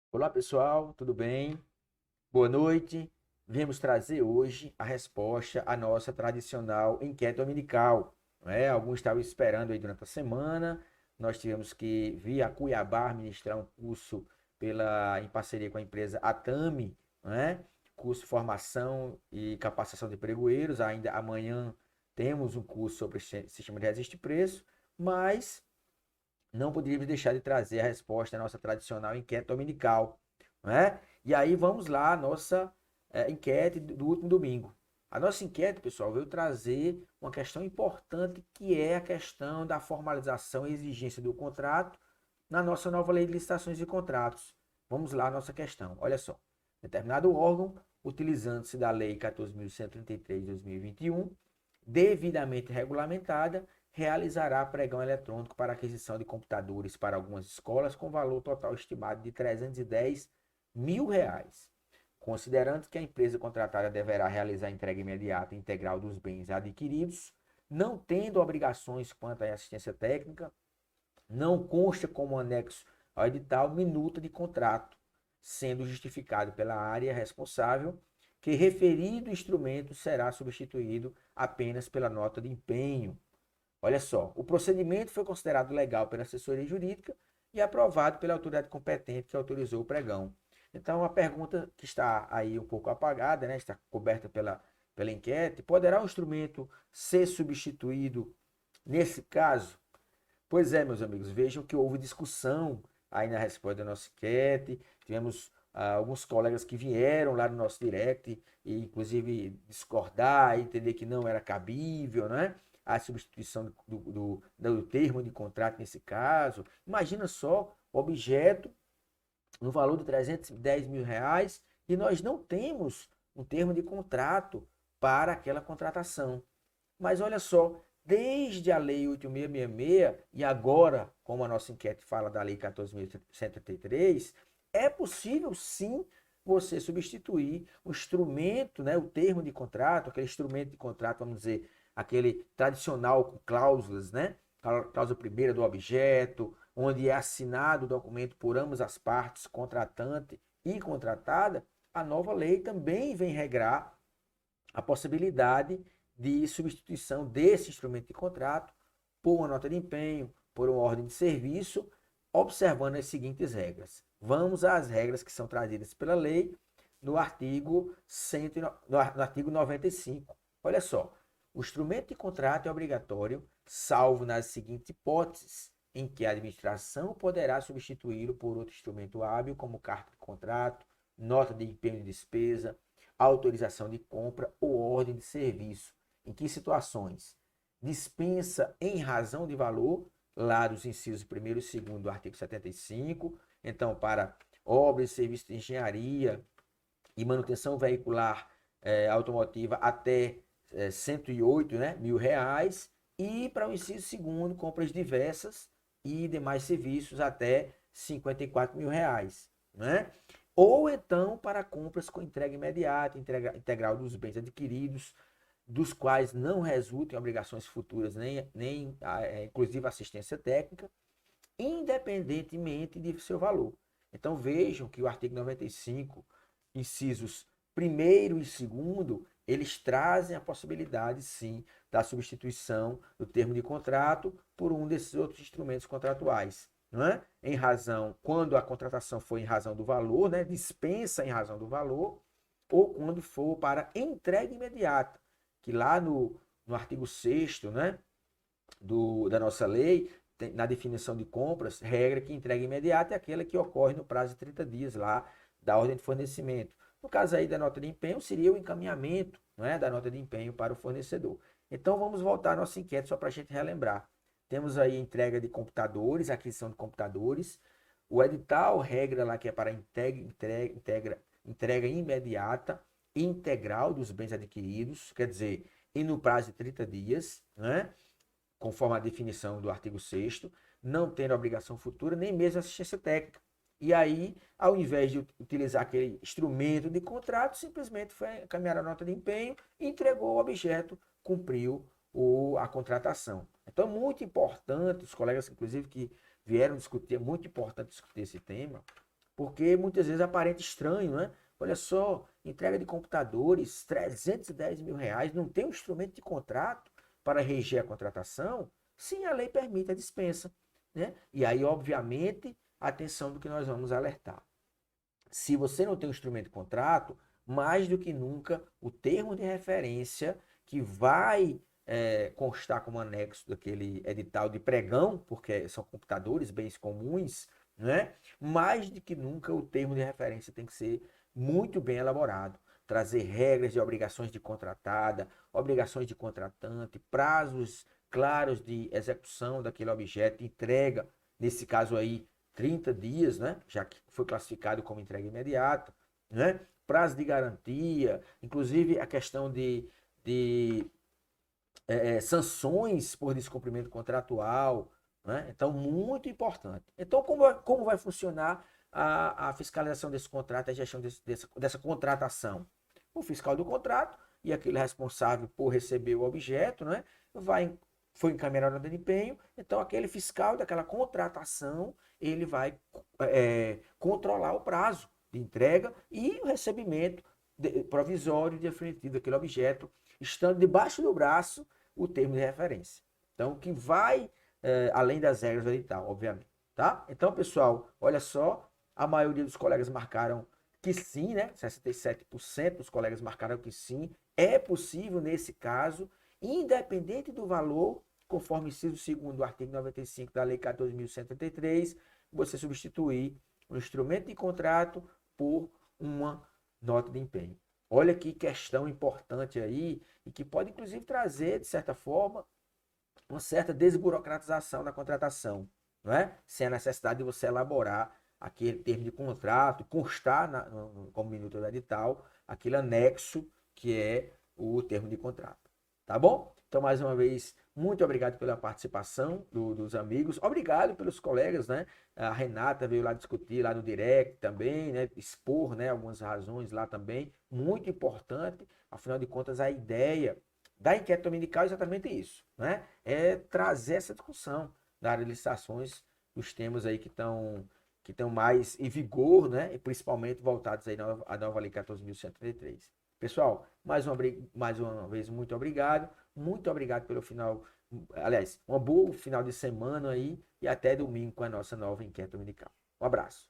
Olá pessoal, tudo bem? Boa noite. Viemos trazer hoje a resposta à nossa tradicional enquete dominical. Não é? Alguns estavam esperando aí durante a semana. Nós tivemos que vir a Cuiabá ministrar um curso em parceria com a empresa Atami, não é? Curso de formação e capacitação de pregoeiros. Ainda amanhã temos um curso sobre sistema de resiste e preço, mas não poderíamos deixar de trazer a resposta à nossa tradicional enquete dominical, não é? E aí vamos lá, a nossa enquete do último domingo. A nossa enquete, pessoal, veio trazer uma questão importante que é a questão da formalização e exigência do contrato na nossa nova lei de licitações e contratos. Vamos lá a nossa questão. Olha só. Determinado órgão, utilizando-se da Lei 14.133 de 2021, devidamente regulamentada, realizará pregão eletrônico para aquisição de computadores para algumas escolas com valor total estimado de R$ 310 mil, considerando que a empresa contratada deverá realizar a entrega imediata e integral dos bens adquiridos, não tendo obrigações quanto à assistência técnica, não consta como anexo ao edital minuta de contrato, sendo justificado pela área responsável que referido instrumento será substituído apenas pela nota de empenho. Olha só, o procedimento foi considerado legal pela assessoria jurídica e aprovado pela autoridade competente que autorizou o pregão. Então, a pergunta que está aí um pouco apagada, né, está coberta pela enquete, poderá o instrumento ser substituído nesse caso? Pois é, meus amigos, vejam que houve discussão aí na resposta da nossa enquete. Tivemos alguns colegas que vieram lá no nosso direct e, inclusive, discordar e entender que não era cabível, né? A substituição do termo de contrato nesse caso. Imagina só, objeto no valor de R$ 310 mil e nós não temos um termo de contrato para aquela contratação. Mas olha só, desde a Lei 8.666 e agora, como a nossa enquete fala da Lei 14.133, é possível sim você substituir o instrumento, né, o termo de contrato, aquele instrumento de contrato, vamos dizer, aquele tradicional com cláusulas, né? Cláusula primeira do objeto, onde é assinado o documento por ambas as partes, contratante e contratada, a nova lei também vem regrar a possibilidade de substituição desse instrumento de contrato por uma nota de empenho, por uma ordem de serviço, observando as seguintes regras. Vamos às regras que são trazidas pela lei no artigo, 100, no artigo 95. Olha só, o instrumento de contrato é obrigatório, salvo nas seguintes hipóteses, em que a administração poderá substituí-lo por outro instrumento hábil, como carta de contrato, nota de empenho de despesa, autorização de compra ou ordem de serviço. Em que situações? Dispensa em razão de valor, lá dos incisos 1º e 2º do artigo 75. Então, para obras e serviços de engenharia e manutenção veicular automotiva até 108, né, mil reais. E para o inciso 2º, compras diversas e demais serviços até 54 mil reais. Né? Ou então para compras com entrega imediata, entrega integral dos bens adquiridos, dos quais não resultem obrigações futuras, nem inclusive assistência técnica, independentemente de seu valor. Então vejam que o artigo 95, incisos primeiro e segundo, eles trazem a possibilidade, sim, da substituição do termo de contrato por um desses outros instrumentos contratuais. Não é? Em razão, quando a contratação for em razão do valor, né? Dispensa em razão do valor, ou quando for para entrega imediata, que lá no artigo 6º, né? Da nossa lei, na definição de compras, regra que entrega imediata é aquela que ocorre no prazo de 30 dias lá da ordem de fornecimento. No caso aí da nota de empenho, seria o encaminhamento, não é, da nota de empenho para o fornecedor. Então vamos voltar à nossa enquete só para a gente relembrar. Temos aí entrega de computadores, aquisição de computadores, o edital, regra lá que é para entrega imediata e integral dos bens adquiridos, quer dizer, e no prazo de 30 dias, né? Conforme a definição do artigo 6º, não tendo obrigação futura, nem mesmo assistência técnica. E aí, ao invés de utilizar aquele instrumento de contrato, simplesmente foi encaminhar a nota de empenho, entregou o objeto, cumpriu a contratação. Então, muito importante, os colegas, inclusive, que vieram discutir, é muito importante discutir esse tema, porque muitas vezes aparenta estranho, né? Olha só, entrega de computadores, 310 mil reais, não tem um instrumento de contrato para reger a contratação? Sim, a lei permite a dispensa, né? E aí, obviamente, atenção do que nós vamos alertar. Se você não tem um instrumento de contrato, mais do que nunca, o termo de referência que vai constar como anexo daquele edital de pregão, porque são computadores, bens comuns, né? Mais do que nunca, o termo de referência tem que ser muito bem elaborado, trazer regras de obrigações de contratada, obrigações de contratante, prazos claros de execução daquele objeto, entrega, nesse caso aí, 30 dias, né? Já que foi classificado como entrega imediata, né? Prazo de garantia, inclusive a questão de sanções por descumprimento contratual, né? Então, muito importante. Então, como vai funcionar a fiscalização desse contrato, a gestão dessa contratação? O fiscal do contrato e aquele responsável por receber o objeto, né? Foi encaminhado a desempenho, então aquele fiscal daquela contratação, ele vai controlar o prazo de entrega e o recebimento provisório e definitivo daquele objeto, estando debaixo do braço o termo de referência. Então, que vai além das regras do edital, obviamente. Tá? Então, pessoal, olha só, a maioria dos colegas marcaram que sim, né? 67% dos colegas marcaram que sim. É possível, nesse caso, independente do valor, conforme inciso 2º do artigo 95 da Lei 14.133, você substituir o instrumento de contrato por uma nota de empenho. Olha que questão importante aí e que pode inclusive trazer, de certa forma, uma certa desburocratização da contratação, não é? Sem a necessidade de você elaborar aquele termo de contrato, constar como minuto do edital, aquele anexo que é o termo de contrato. Tá bom? Então, mais uma vez, muito obrigado pela participação dos amigos. Obrigado pelos colegas, né? A Renata veio lá discutir lá no direct também, né? Expor, né, algumas razões lá também. Muito importante, afinal de contas, a ideia da enquete dominical é exatamente isso, né? É trazer essa discussão da área de licitações, os temas aí que estão mais em vigor, né? E principalmente voltados aí à nova Lei 14.133. Pessoal, mais uma vez, muito obrigado. Muito obrigado pelo final. Aliás, um bom final de semana aí e até domingo com a nossa nova enquete dominical. Um abraço.